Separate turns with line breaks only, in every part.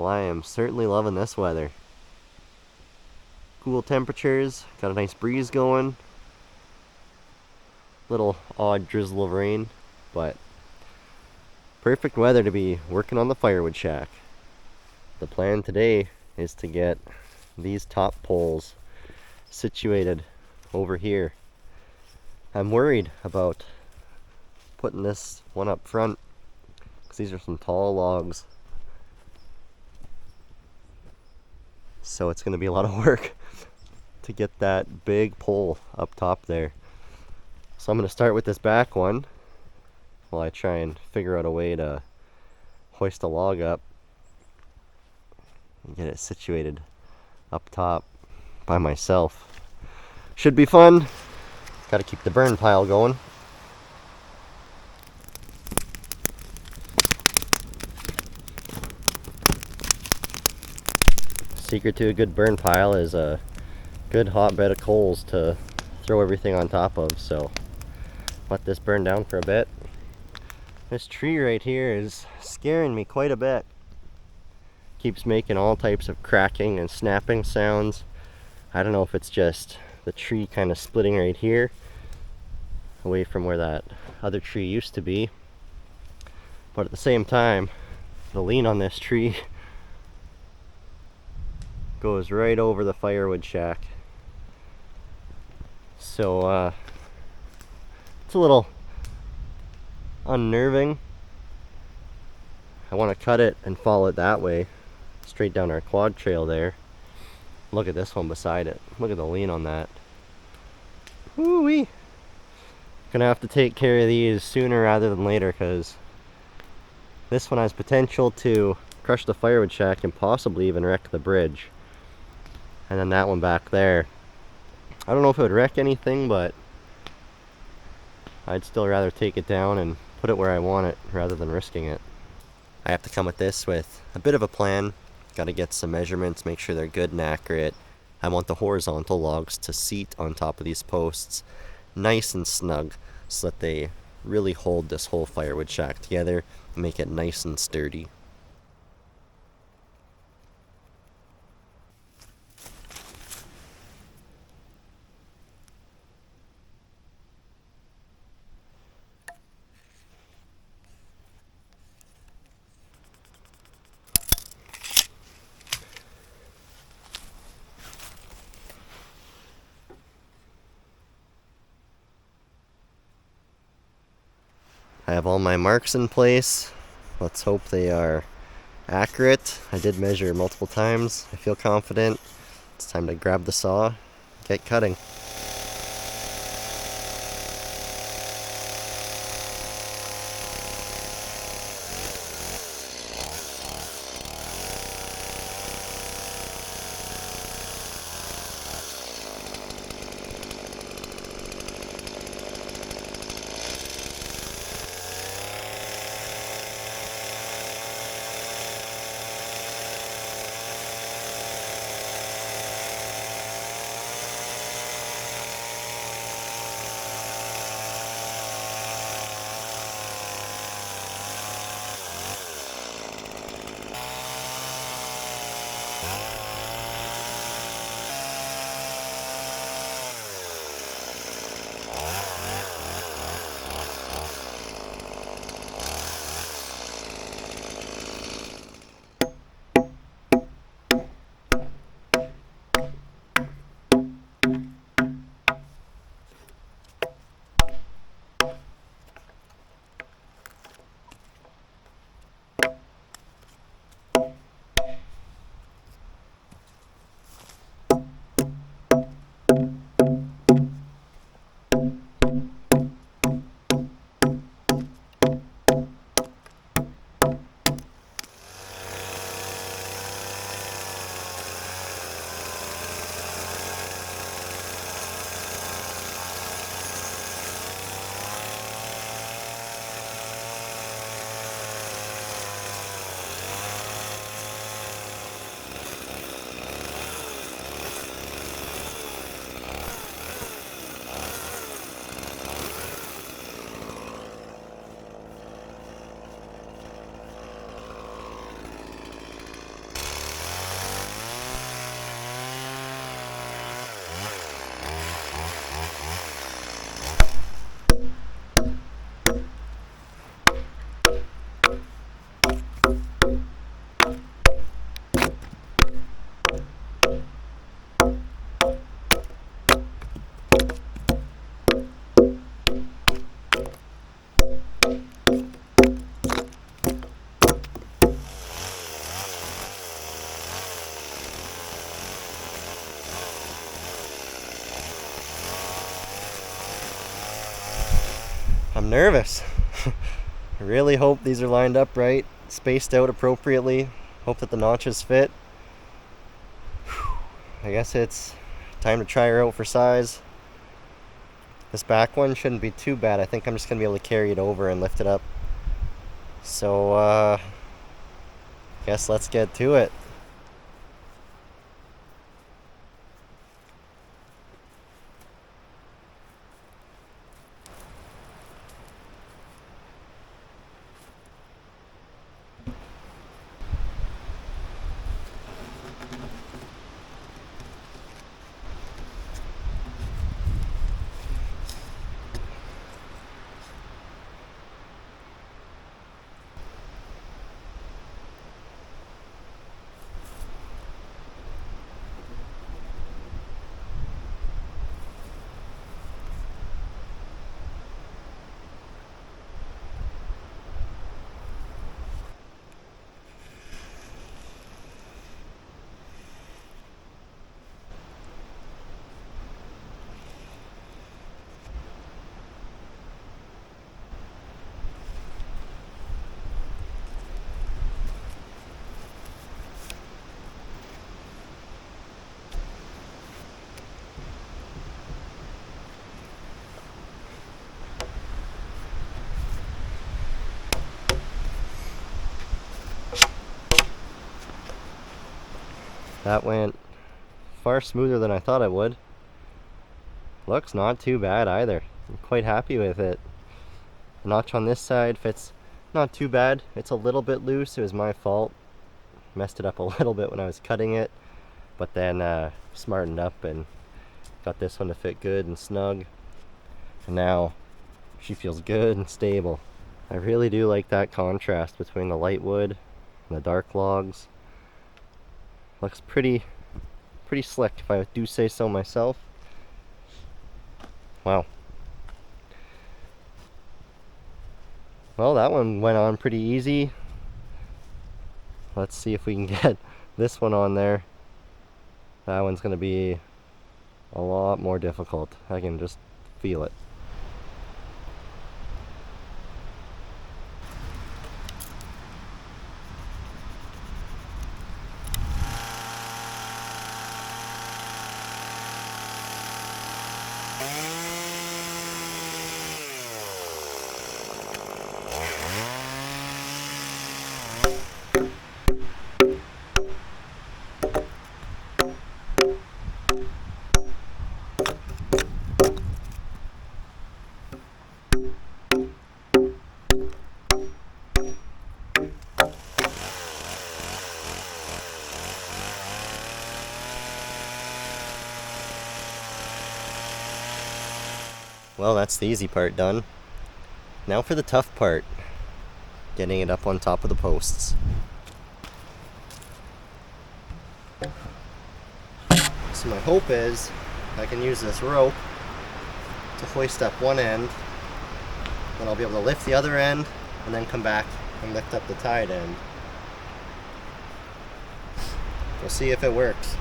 Well, I am certainly loving this weather. Cool temperatures, got a nice breeze going. Little odd drizzle of rain, but perfect weather to be working on the firewood shack. The plan today is to get these top poles situated over here. I'm worried about putting this one up front because these are some tall logs. So it's going to be a lot of work to get that big pole up top there. So I'm going to start with this back one while I try and figure out a way to hoist a log up and get it situated up top by myself. Should be fun. Got to keep the burn pile going. Secret to a good burn pile is a good hot bed of coals to throw everything on top of. So let this burn down for a bit. This tree right here is scaring me quite a bit. Keeps making all types of cracking and snapping sounds. I don't know if it's just the tree kind of splitting right here away from where that other tree used to be, but at the same time the lean on this tree goes right over the firewood shack. So it's a little unnerving. I want to cut it and follow it that way, straight down our quad trail there. Look at this one beside it. Look at the lean on that. Woo-wee! Gonna have to take care of these sooner rather than later because this one has potential to crush the firewood shack and possibly even wreck the bridge. And then that one back there, I don't know if it would wreck anything, but I'd still rather take it down and put it where I want it rather than risking it. I have to come at this with a bit of a plan. Got to get some measurements, make sure they're good and accurate. I want the horizontal logs to seat on top of these posts nice and snug so that they really hold this whole firewood shack together and make it nice and sturdy. I have all my marks in place. Let's hope they are accurate. I did measure multiple times. I feel confident. It's time to grab the saw, get cutting. I'm nervous. I really hope these are lined up right, spaced out appropriately. Hope that the notches fit. I guess it's time to try her out for size. This back one shouldn't be too bad. I think I'm just going to be able to carry it over and lift it up. So, guess let's get to it. That went far smoother than I thought it would. Looks not too bad either. I'm quite happy with it. The notch on this side fits not too bad. It's a little bit loose. It was my fault. Messed it up a little bit when I was cutting it, but then smartened up and got this one to fit good and snug. And now she feels good and stable. I really do like that contrast between the light wood and the dark logs. Looks pretty slick, if I do say so myself. Wow. Well, that one went on pretty easy. Let's see if we can get this one on there. That one's going to be a lot more difficult. I can just feel it. Well, that's the easy part done. Now for the tough part, getting it up on top of the posts. So my hope is I can use this rope to hoist up one end, then I'll be able to lift the other end and then come back and lift up the tied end. We'll see if it works.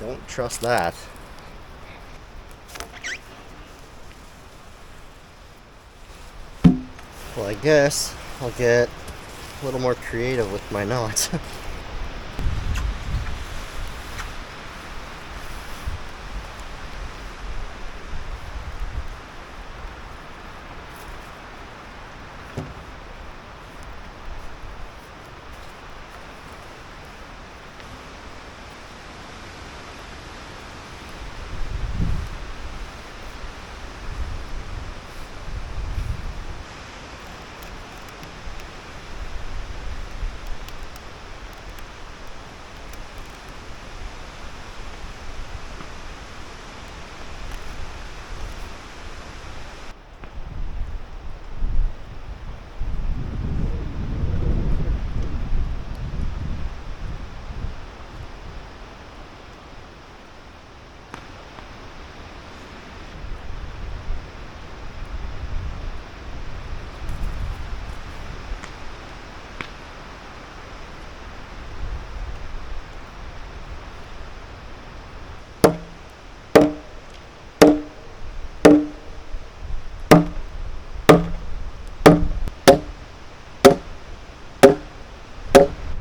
Don't trust that. Well, I guess I'll get a little more creative with my knots.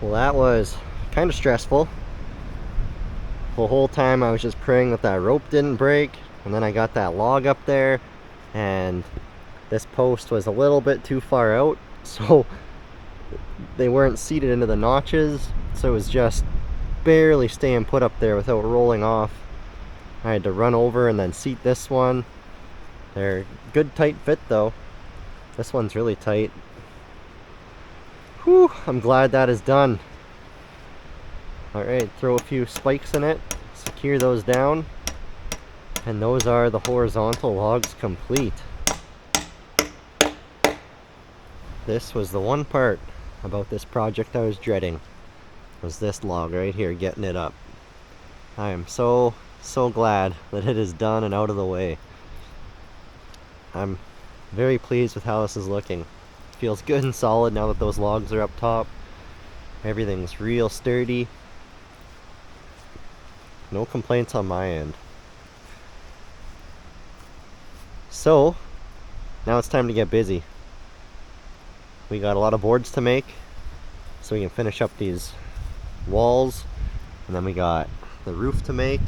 Well, that was kind of stressful. The whole time I was just praying that that rope didn't break, and then I got that log up there, and this post was a little bit too far out, so they weren't seated into the notches, so it was just barely staying put up there without rolling off. I had to run over and then seat this one. They're good tight fit though. This one's really tight. Whew, I'm glad that is done. Alright, throw a few spikes in it, secure those down, and those are the horizontal logs complete. This was the one part about this project I was dreading, was this log right here, getting it up. I am so glad that it is done and out of the way. I'm very pleased with how this is looking. It feels good and solid now that those logs are up top. Everything's real sturdy. No complaints on my end. So, now it's time to get busy. We got a lot of boards to make, so we can finish up these walls, and then we got the roof to make,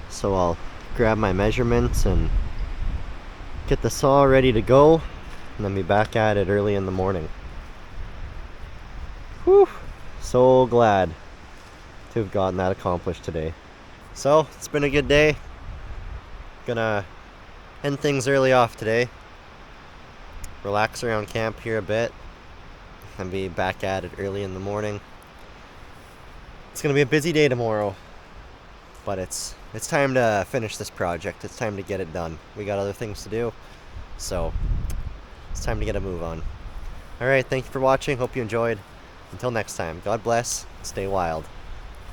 so I'll grab my measurements and get the saw ready to go, and then be back at it early in the morning. Whew, so glad to have gotten that accomplished today. So, it's been a good day. Gonna end things early off today, relax around camp here a bit, and be back at it early in the morning. It's gonna be a busy day tomorrow, but it's time to finish this project. It's time to get it done. We got other things to do, so it's time to get a move on. Alright, thank you for watching. Hope you enjoyed. Until next time, God bless. Stay wild.